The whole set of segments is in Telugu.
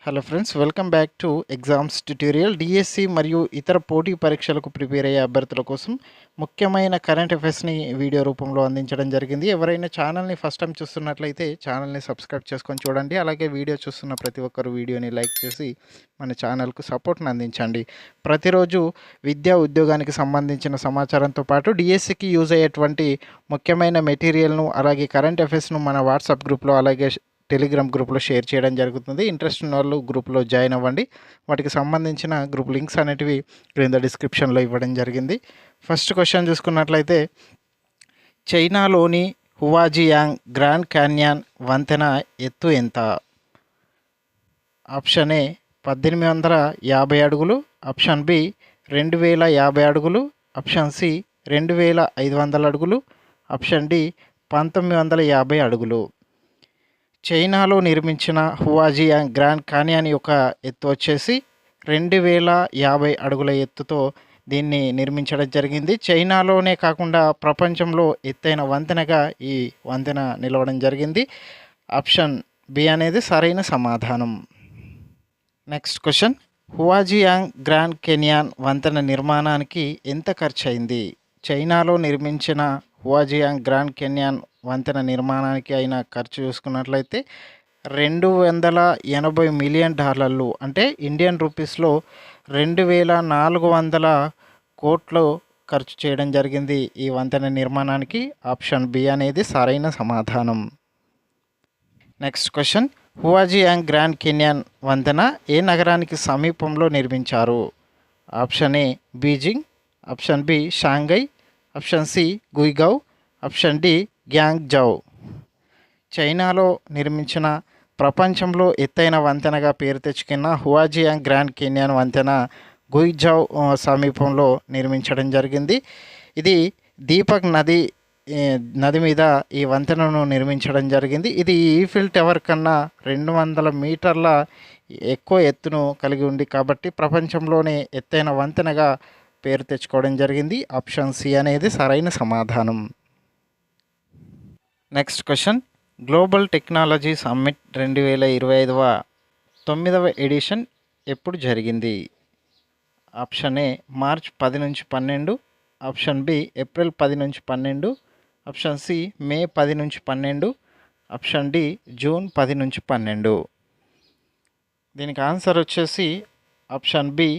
Hello friends, welcome back to exams tutorial. DSC మరియు ఇతర పోటీ పరీక్షలకు ప్రిపేర్ అయ్యే అభ్యర్థుల కోసం ముఖ్యమైన కరెంట్ అఫైర్స్ని వీడియో రూపంలో అందించడం జరిగింది. ఎవరైనా ఛానల్ని ఫస్ట్ టైం చూస్తున్నట్లయితే ఛానల్ని సబ్స్క్రైబ్ చేసుకొని చూడండి. అలాగే వీడియో చూస్తున్న ప్రతి ఒక్కరు వీడియోని లైక్ చేసి మన ఛానల్కు సపోర్ట్ని అందించండి. ప్రతిరోజు విద్యా ఉద్యోగానికి సంబంధించిన సమాచారంతో పాటు డిఎస్సికి యూజ్ అయ్యేటువంటి ముఖ్యమైన మెటీరియల్ను అలాగే కరెంట్ అఫైర్స్ను మన వాట్సాప్ గ్రూప్లో అలాగే టెలిగ్రామ్ గ్రూప్లో షేర్ చేయడం జరుగుతుంది. ఇంట్రెస్ట్ ఉన్న వాళ్ళు గ్రూప్లో జాయిన్ అవ్వండి. వాటికి సంబంధించిన గ్రూప్ లింక్స్ అనేటివి క్రింద డిస్క్రిప్షన్లో ఇవ్వడం జరిగింది. ఫస్ట్ క్వశ్చన్ చూసుకున్నట్లయితే, చైనాలోని హువాజియాంగ్ గ్రాండ్ క్యాన్యాన్ వంతెన ఎత్తు ఎంత? ఆప్షన్ ఏ 1850 అడుగులు, ఆప్షన్ బి 2050 అడుగులు, ఆప్షన్ సి 2500 అడుగులు, ఆప్షన్ డి 1950 అడుగులు. చైనాలో నిర్మించిన హువాజియాంగ్ గ్రాండ్ కాన్యాన్ యొక్క ఎత్తు వచ్చేసి 2050 అడుగుల ఎత్తుతో దీన్ని నిర్మించడం జరిగింది. చైనాలోనే కాకుండా ప్రపంచంలో ఎత్తైన వంతెనగా ఈ వంతెన నిలవడం జరిగింది. ఆప్షన్ బి అనేది సరైన సమాధానం. Next question, Huajiang Grand Canyon వంతెన నిర్మాణానికి ఎంత ఖర్చు అయింది? చైనాలో నిర్మించిన హువాజియాంగ్ గ్రాండ్ కెన్యాన్ వంతెన నిర్మాణానికి అయిన ఖర్చు చూసుకున్నట్లయితే $280 మిలియన్, అంటే ఇండియన్ రూపీస్లో 2400 కోట్లు ఖర్చు చేయడం జరిగింది ఈ వంతెన నిర్మాణానికి. ఆప్షన్ బి అనేది సరైన సమాధానం. Next question, Huajiang Grand Canyon వంతెన ఏ నగరానికి సమీపంలో నిర్మించారు? Option A Beijing, option B Shanghai, option C గుయిగావ్, ఆప్షన్ డి గ్యాంగ్జౌ. చైనాలో నిర్మించిన ప్రపంచంలో ఎత్తైన వంతెనగా పేరు తెచ్చుకున్న హువాజియాంగ్ గ్రాండ్ కెన్యాన్ వంతెన గుయిజౌ సమీపంలో నిర్మించడం జరిగింది. ఇది దీపక్ నది మీద ఈ వంతెనను నిర్మించడం జరిగింది. ఇది ఈఫిల్ టవర్ కన్నా 200 మీటర్ల ఎక్కువ ఎత్తును కలిగి ఉంది కాబట్టి ప్రపంచంలోనే ఎత్తైన వంతెనగా పేరు తెచ్చుకోవడం జరిగింది. ఆప్షన్ సి అనేది సరైన సమాధానం. Next question, global technology summit 2025వ 9వ ఎడిషన్ ఎప్పుడు జరిగింది? ఆప్షన్ ఏ మార్చ్ 10 నుంచి 12, ఆప్షన్ బి ఏప్రిల్ 10 నుంచి 12, ఆప్షన్ సి మే 10 నుంచి 12, ఆప్షన్ డి జూన్ 10 నుంచి 12. దీనికి ఆన్సర్ వచ్చేసి ఆప్షన్ బి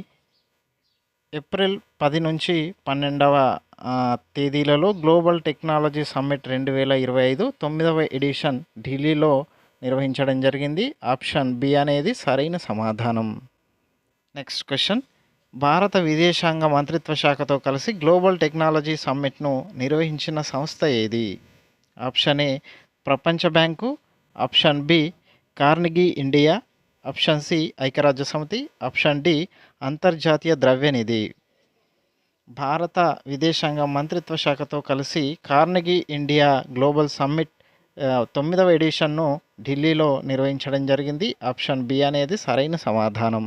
ఏప్రిల్ 10 నుంచి 12వ తేదీలలో గ్లోబల్ టెక్నాలజీ సమ్మిట్ 2025 9వ ఎడిషన్ ఢిల్లీలో నిర్వహించడం జరిగింది. ఆప్షన్ బి అనేది సరైన సమాధానం. నెక్స్ట్ క్వశ్చన్, భారత విదేశాంగ మంత్రిత్వ శాఖతో కలిసి గ్లోబల్ టెక్నాలజీ సమ్మిట్ను నిర్వహించిన సంస్థ ఏది? ఆప్షన్ ఏ ప్రపంచ bank, option B Carnegie India, option C ఐక్యరాజ్య సమితి, ఆప్షన్ డి అంతర్జాతీయ ద్రవ్యనిధి. భారత విదేశాంగ మంత్రిత్వ శాఖతో కలిసి కార్నెగీ ఇండియా గ్లోబల్ సమ్మిట్ 9వ ఎడిషన్ను ఢిల్లీలో నిర్వహించడం జరిగింది. ఆప్షన్ బి అనేది సరైన సమాధానం.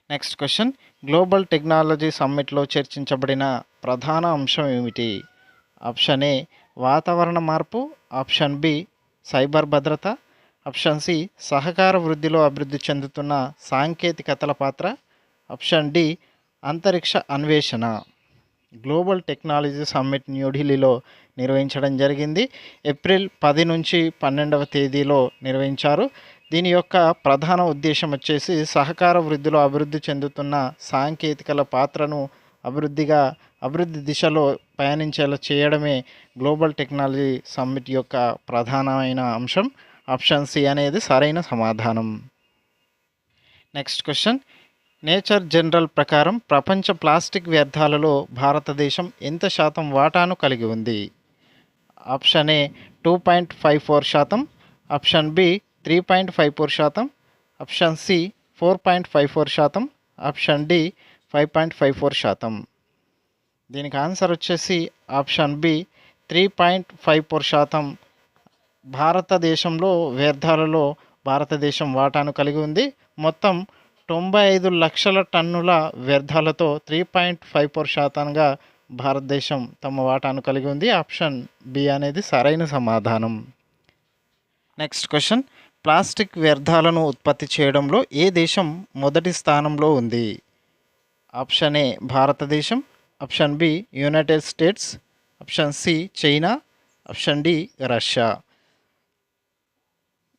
నెక్స్ట్ క్వశ్చన్, గ్లోబల్ టెక్నాలజీ సమ్మిట్లో చర్చించబడిన ప్రధాన అంశం ఏమిటి? ఆప్షన్ ఏ వాతావరణ మార్పు, ఆప్షన్ బి సైబర్ భద్రత, ఆప్షన్ సి సహకార వృద్ధిలో అభివృద్ధి చెందుతున్న సాంకేతికతల పాత్ర, ఆప్షన్ డి అంతరిక్ష అన్వేషణ. గ్లోబల్ టెక్నాలజీ సమ్మిట్ న్యూఢిల్లీలో నిర్వహించడం జరిగింది. ఏప్రిల్ 10 నుంచి 12వ తేదీలో నిర్వహించారు. దీని యొక్క ప్రధాన ఉద్దేశం వచ్చేసి సహకార వృద్ధిలో అభివృద్ధి చెందుతున్న సాంకేతికల పాత్రను అభివృద్ధి దిశలో పయనించేలా చేయడమే గ్లోబల్ టెక్నాలజీ సమ్మిట్ యొక్క ప్రధానమైన అంశం. ఆప్షన్ సి అనేది సరైన సమాధానం. నెక్స్ట్ క్వశ్చన్, నేచర్ జనరల్ ప్రకారం ప్రపంచ ప్లాస్టిక్ వ్యర్థాలలో భారతదేశం ఎంత శాతం వాటాను కలిగి ఉంది? Option A 2.54%, option B 3.54%, option C 4.54%, option D 5.54%. దీనికి ఆన్సర్ వచ్చేసి ఆప్షన్ బి 3.54%. భారతదేశంలో వ్యర్థాలలో భారతదేశం వాటాను కలిగి ఉంది. మొత్తం 95 లక్షల టన్నుల వ్యర్థాలతో 3.54%గా భారతదేశం తమ వాటాను కలిగి ఉంది. ఆప్షన్ బి అనేది సరైన సమాధానం. నెక్స్ట్ క్వశ్చన్, ప్లాస్టిక్ వ్యర్థాలను ఉత్పత్తి చేయడంలో ఏ దేశం మొదటి స్థానంలో ఉంది? ఆప్షన్ ఏ భారతదేశం, option B United States, option C China, option D Russia.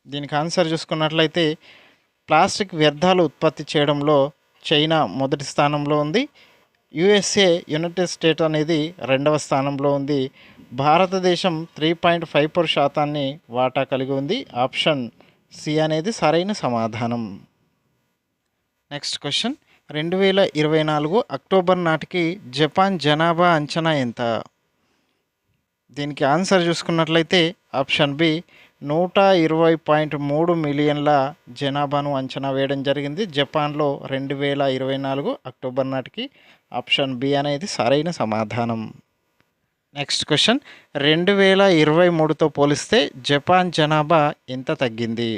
దీనికి ఆన్సర్ చూసుకున్నట్లయితే ప్లాస్టిక్ వ్యర్థాలు ఉత్పత్తి చేయడంలో చైనా మొదటి స్థానంలో ఉంది. యుఎస్ఏ యునైటెడ్ స్టేట్ అనేది రెండవ స్థానంలో ఉంది. భారతదేశం 3.54% వాటా కలిగి ఉంది. ఆప్షన్ సి అనేది సరైన సమాధానం. నెక్స్ట్ క్వశ్చన్, 2024 అక్టోబర్ నాటికి జపాన్ జనాభా అంచనా ఎంత? దీనికి ఆన్సర్ చూసుకున్నట్లయితే ఆప్షన్ బి 120.3 మిలియన్ల జనాభాను అంచనా వేయడం జరిగింది జపాన్లో 2024 అక్టోబర్ నాటికి. ఆప్షన్ బి అనేది సరైన సమాధానం. నెక్స్ట్ క్వశ్చన్, 2023తో పోలిస్తే జపాన్ జనాభా ఎంత తగ్గింది?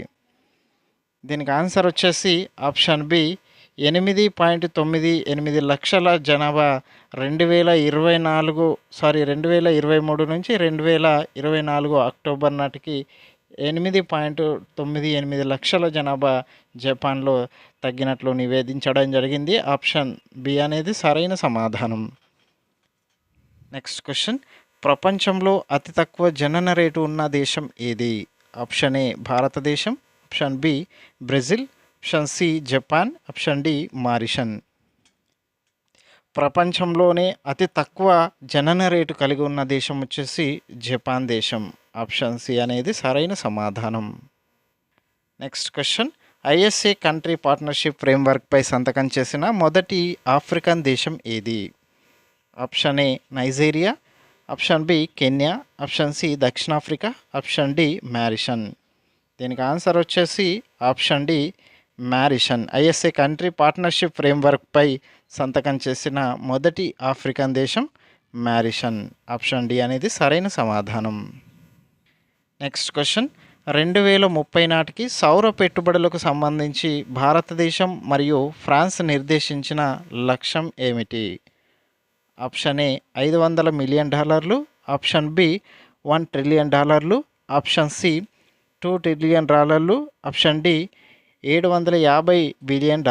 దీనికి ఆన్సర్ వచ్చేసి ఆప్షన్ బి 8.98 లక్షల జనాభా 2023 నుంచి 2024 అక్టోబర్ నాటికి 8.98 లక్షల జనాభా జపాన్లో తగ్గినట్లు నివేదించడం జరిగింది. ఆప్షన్ బి అనేది సరైన సమాధానం. నెక్స్ట్ క్వశ్చన్, ప్రపంచంలో అతి తక్కువ జనన రేటు ఉన్న దేశం ఏది? ఆప్షన్ ఏ భారతదేశం, option B Brazil, option C Japan, option D Mauritius. ప్రపంచంలోనే అతి తక్కువ జనన రేటు కలిగి ఉన్న దేశం వచ్చేసి జపాన్ దేశం. ఆప్షన్ సి అనేది సరైన సమాధానం. Next question, ISA country partnership ఫ్రేమ్వర్క్పై సంతకం చేసిన మొదటి ఆఫ్రికన్ దేశం ఏది? Option A Nigeria, option B Kenya, option C దక్షిణాఫ్రికా, ఆప్షన్ డి మారిషస్. దీనికి ఆన్సర్ వచ్చేసి option D Mauritius. ISA country partnership ఫ్రేమ్వర్క్పై సంతకం చేసిన మొదటి ఆఫ్రికన్ దేశం మారిషస్. ఆప్షన్ డి అనేది సరైన సమాధానం. నెక్స్ట్ క్వశ్చన్, 2030 నాటికి సౌర పెట్టుబడులకు సంబంధించి భారతదేశం మరియు ఫ్రాన్స్ నిర్దేశించిన లక్ష్యం ఏమిటి? Option A $500 million, option B $1 trillion, option C $2 trillion, option D $750 billion.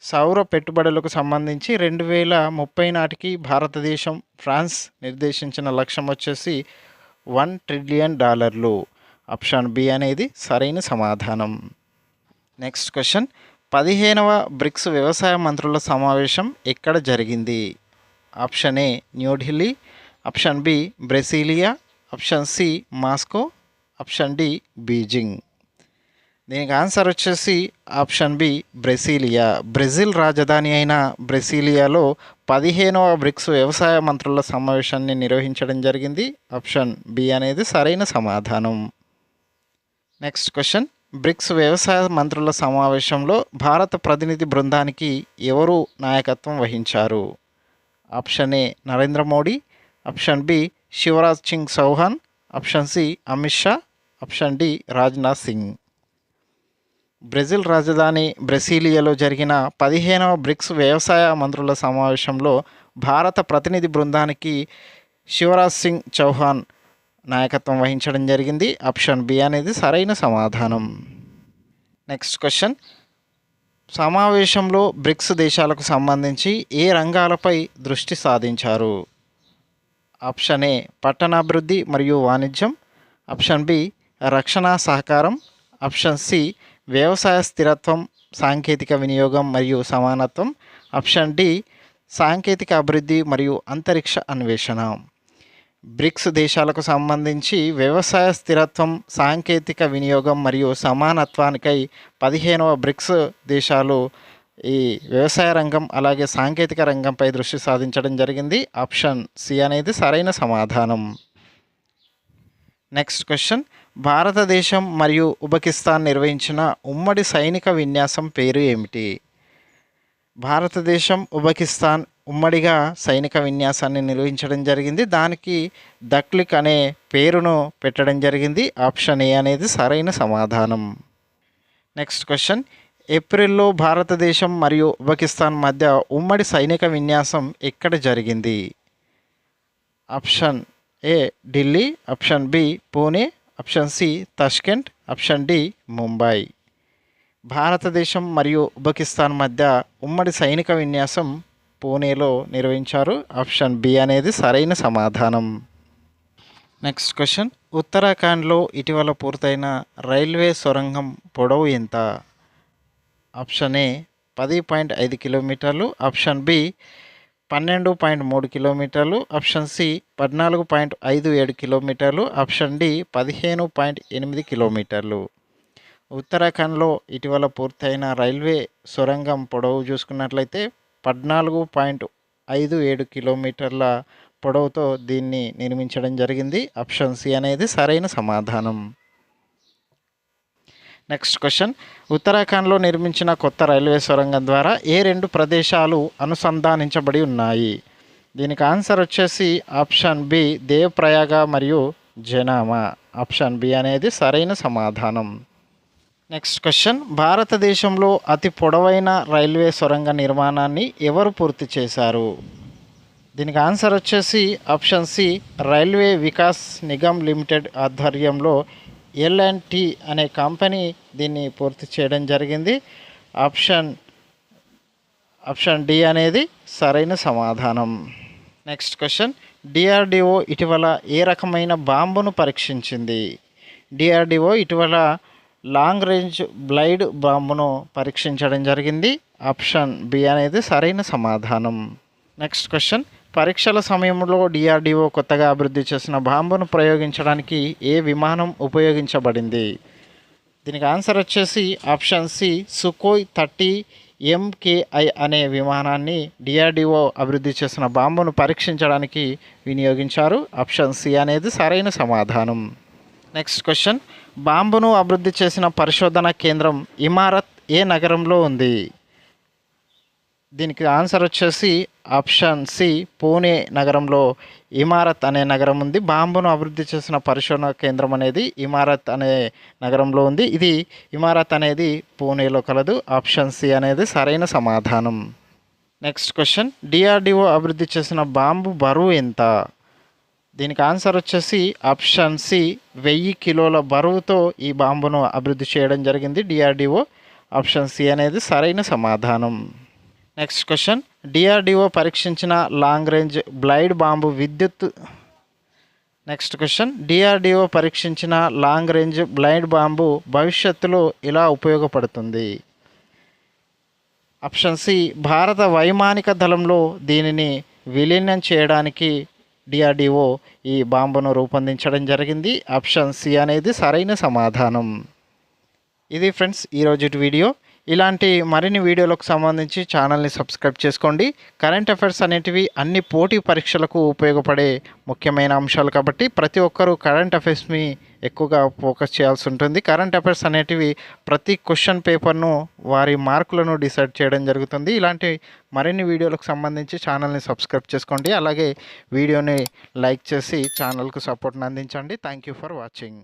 సౌర పెట్టుబడులకు సంబంధించి 2030 నాటికి భారతదేశం ఫ్రాన్స్ నిర్దేశించిన లక్ష్యం వచ్చేసి $1 ట్రిలియన్. ఆప్షన్ బి అనేది సరైన సమాధానం. నెక్స్ట్ క్వశ్చన్, 15వ బ్రిక్స్ వ్యవసాయ మంత్రుల సమావేశం ఎక్కడ జరిగింది? Option A New Delhi, option B Brasilia, option C Moscow, option D Beijing. దీనికి ఆన్సర్ వచ్చేసి ఆప్షన్ బి బ్రెసిలియా. బ్రెజిల్ రాజధాని అయిన బ్రెసిలియాలో 15వ బ్రిక్స్ వ్యవసాయ మంత్రుల సమావేశాన్ని నిర్వహించడం జరిగింది. ఆప్షన్ బి అనేది సరైన సమాధానం. నెక్స్ట్ క్వశ్చన్, బ్రిక్స్ వ్యవసాయ మంత్రుల సమావేశంలో భారత ప్రతినిధి బృందానికి ఎవరు నాయకత్వం వహించారు? Option A Narendra Modi, option B Shivraj Singh Chouhan, option C Amit Shah, option D Rajnath Singh. Brazil రాజధాని బ్రెసిలియాలో జరిగిన 15వ బ్రిక్స్ వ్యవసాయ మంత్రుల సమావేశంలో భారత ప్రతినిధి బృందానికి శివరాజ్ సింగ్ చౌహాన్ నాయకత్వం వహించడం జరిగింది. ఆప్షన్ బి అనేది సరైన సమాధానం. నెక్స్ట్ క్వశ్చన్, సమావేశంలో బ్రిక్స్ దేశాలకు సంబంధించి ఏ రంగాలపై దృష్టి సాధించారు? ఆప్షన్ ఏ పట్టణాభివృద్ధి మరియు వాణిజ్యం, ఆప్షన్ బి రక్షణ సహకారం, ఆప్షన్ సి వ్యవసాయ స్థిరత్వం, సాంకేతిక వినియోగం మరియు సమానత్వం, ఆప్షన్ డి సాంకేతిక అభివృద్ధి మరియు అంతరిక్ష అన్వేషణ. బ్రిక్స్ దేశాలకు సంబంధించి వ్యవసాయ స్థిరత్వం, సాంకేతిక వినియోగం మరియు సమానత్వానికై 15వ బ్రిక్స్ దేశాలు ఈ వ్యవసాయ రంగం అలాగే సాంకేతిక రంగంపై దృష్టి సాధించడం జరిగింది. ఆప్షన్ సి అనేది సరైన సమాధానం. నెక్స్ట్ క్వశ్చన్, భారతదేశం మరియు ఉజ్బెకిస్తాన్ నిర్వహించిన ఉమ్మడి సైనిక విన్యాసం పేరు ఏమిటి? భారతదేశం ఉజ్బెకిస్తాన్ ఉమ్మడిగా సైనిక విన్యాసాన్ని నిర్వహించడం జరిగింది. దానికి దక్లిక్ అనే పేరును పెట్టడం జరిగింది. ఆప్షన్ ఏ అనేది సరైన సమాధానం. నెక్స్ట్ క్వశ్చన్, ఏప్రిల్లో భారతదేశం మరియు ఉజ్బెకిస్తాన్ మధ్య ఉమ్మడి సైనిక విన్యాసం ఎక్కడ జరిగింది? Option A Delhi, option B Pune, option C Tashkent, option D Mumbai. భారతదేశం మరియు ఉజ్బెకిస్తాన్ మధ్య ఉమ్మడి సైనిక విన్యాసం పూణేలో నిర్వహించారు. ఆప్షన్ బి అనేది సరైన సమాధానం. నెక్స్ట్ క్వశ్చన్, ఉత్తరాఖండ్లో ఇటీవల పూర్తయిన రైల్వే సొరంగం పొడవు ఎంత? ఆప్షన్ ఏ 10.5 కిలోమీటర్లు, ఆప్షన్ బి 12.3 కిలోమీటర్లు, ఆప్షన్ సి 14.57 కిలోమీటర్లు, ఆప్షన్ డి 15.8 కిలోమీటర్లు. ఉత్తరాఖండ్లో ఇటీవల పూర్తయిన రైల్వే సొరంగం పొడవు చూసుకున్నట్లయితే 14.57 కిలోమీటర్ల పొడవుతో దీన్ని నిర్మించడం జరిగింది. ఆప్షన్ సి అనేది సరైన సమాధానం. నెక్స్ట్ క్వశ్చన్, ఉత్తరాఖండ్లో నిర్మించిన కొత్త రైల్వే సొరంగం ద్వారా ఏ 2 ప్రదేశాలు అనుసంధానించబడి ఉన్నాయి? దీనికి ఆన్సర్ వచ్చేసి ఆప్షన్ బి దేవప్రయాగ మరియు జనామా. ఆప్షన్ బి అనేది సరైన సమాధానం. నెక్స్ట్ క్వశ్చన్, భారతదేశంలో అతి పొడవైన రైల్వే సొరంగ నిర్మాణాన్ని ఎవరు పూర్తి చేశారు? దీనికి ఆన్సర్ వచ్చేసి option C railway Vikas Nigam limited ఆధ్వర్యంలో L&T అనే కంపెనీ దీన్ని పూర్తి చేయడం జరిగింది. ఆప్షన్ డి అనేది సరైన సమాధానం. నెక్స్ట్ క్వశ్చన్, DRDO ఇటీవల ఏ రకమైన బాంబును పరీక్షించింది? DRDO ఇటీవల లాంగ్ రేంజ్ బ్లైడ్ బాంబును పరీక్షించడం జరిగింది. ఆప్షన్ బి అనేది సరైన సమాధానం. నెక్స్ట్ క్వశ్చన్, పరీక్షల సమయంలో DRDO కొత్తగా అభివృద్ధి చేసిన బాంబును ప్రయోగించడానికి ఏ విమానం ఉపయోగించబడింది? దీనికి ఆన్సర్ వచ్చేసి ఆప్షన్ సి సుఖోయ్ 30 MKI అనే విమానాన్ని DRDO అభివృద్ధి చేసిన బాంబును పరీక్షించడానికి వినియోగించారు. ఆప్షన్ సి అనేది సరైన సమాధానం. నెక్స్ట్ క్వశ్చన్, బాంబును అభివృద్ధి చేసిన పరిశోధన కేంద్రం ఇమారత్ ఏ నగరంలో ఉంది? దీనికి ఆన్సర్ వచ్చేసి ఆప్షన్ సి పూణే నగరంలో ఇమారత్ అనే నగరం ఉంది. బాంబును అభివృద్ధి చేసిన పరిశోధన కేంద్రం అనేది ఇమారత్ అనే నగరంలో ఉంది. ఇది ఇమారత్ అనేది పూణేలో కలదు. ఆప్షన్ సి అనేది సరైన సమాధానం. నెక్స్ట్ క్వశ్చన్, DRDO అభివృద్ధి చేసిన బాంబు బరువు ఎంత? దీనికి ఆన్సర్ వచ్చేసి ఆప్షన్ సి 1000 కిలోల బరువుతో ఈ బాంబును అభివృద్ధి చేయడం జరిగింది DRDO. ఆప్షన్ సి అనేది సరైన సమాధానం. నెక్స్ట్ క్వశ్చన్, DRDO పరీక్షించిన లాంగ్ రేంజ్ బ్లైడ్ బాంబు DRDO పరీక్షించిన లాంగ్ రేంజ్ బ్లైడ్ బాంబు భవిష్యత్తులో ఎలా ఉపయోగపడుతుంది? ఆప్షన్ సి భారత వైమానిక దళంలో దీనిని విలీనం చేయడానికి DRDO ఈ బాంబును రూపొందించడం జరిగింది. ఆప్షన్ సి అనేది సరైన సమాధానం. ఇది ఫ్రెండ్స్ ఈరోజు వీడియో. ఇలాంటి మరిన్ని వీడియోలకు సంబంధించి ఛానల్ని సబ్స్క్రైబ్ చేసుకోండి. కరెంట్ అఫైర్స్ అనేటివి అన్ని పోటీ పరీక్షలకు ఉపయోగపడే ముఖ్యమైన అంశాలు కాబట్టి ప్రతి ఒక్కరూ కరెంట్ అఫైర్స్ని ఎక్కువగా ఫోకస్ చేయాల్సి ఉంటుంది. కరెంట్ అఫైర్స్ అనేటివి ప్రతి క్వశ్చన్ పేపర్ను వారి మార్కులను డిసైడ్ చేయడం జరుగుతుంది. ఇలాంటి మరిన్ని వీడియోలకు సంబంధించి ఛానల్ని సబ్స్క్రైబ్ చేసుకోండి. అలాగే వీడియోని లైక్ చేసి ఛానల్కు సపోర్ట్ని అందించండి. Thank you for watching.